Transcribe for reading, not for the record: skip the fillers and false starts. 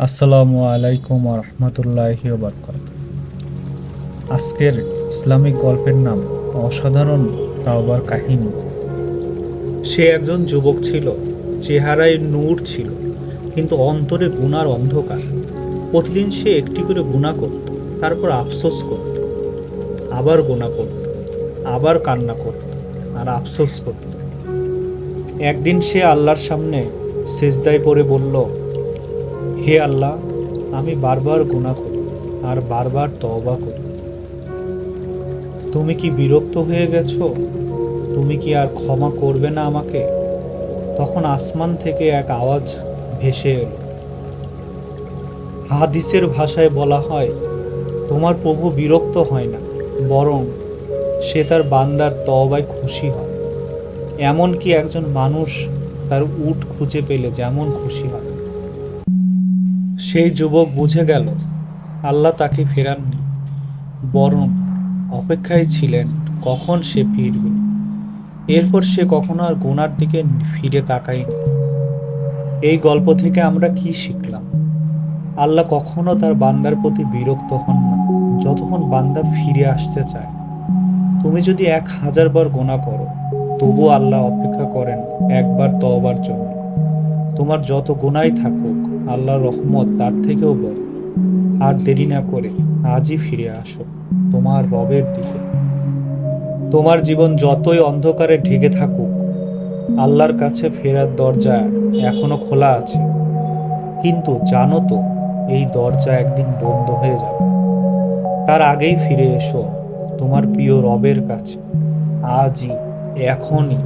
আসসালামু আলাইকুম রহমতুল্লাহি বারকাতুহু। আজকের ইসলামিক গল্পের নাম অসাধারণ তাওবার কাহিনী। সে একজন যুবক ছিল, চেহারায় নূর ছিল, কিন্তু অন্তরে গুনার অন্ধকার। প্রতিদিন সে একটি করে গুনাহ করত, তারপর আফসোস করত, আবার গুনাহ করত, আবার কান্না করত, আর আফসোস করত। একদিন সে আল্লাহর সামনে সেজদায় পড়ে বলল, হে আল্লাহ, আমি বারবার গুনাহ করি আর বারবার তওবা করি। তুমি কি বিরক্ত হয়ে গেছো? তুমি কি আর ক্ষমা করবে না আমাকে? তখন আসমান থেকে এক আওয়াজ ভেসে এলো। হাদিসের ভাষায় বলা হয়, তোমার প্রভু বিরক্ত হয় না, বরং সে তার বান্দার তওবায় খুশি হয়। এমন কি একজন মানুষ তার উট খুঁজে পেলে যেমন খুশি হয়। সেই যুবক বুঝে গেল আল্লাহ তাকে ফেরাননি, বরং অপেক্ষায় ছিলেন কখন সে ফিরবে। এরপর সে কখনো আর গুনার দিকে ফিরে তাকায়নি। এই গল্প থেকে আমরা কি শিখলাম? আল্লাহ কখনো তার বান্দার প্রতি বিরক্ত হন না, যতক্ষণ বান্দা ফিরে আসতে চায়। তুমি যদি 1000 বার গুনাহ করো, তবু আল্লাহ অপেক্ষা করেন একবার তওবার জন্য। তোমার যত গুনাহই থাকুক, আল্লাহর রহমত তার থেকেও বড়। আর দেরি না করে আজই ফিরে আসো তোমার রবের দিকে। তোমার জীবন যতই অন্ধকারে ঢেকে থাকুক, আল্লাহর কাছে ফেরার দরজা এখনো খোলা আছে। কিন্তু জানো তো, এই দরজা একদিন বন্ধ হয়ে যাবে। তার আগেই ফিরে এসো তোমার প্রিয় রবের কাছে, আজই, এখনই।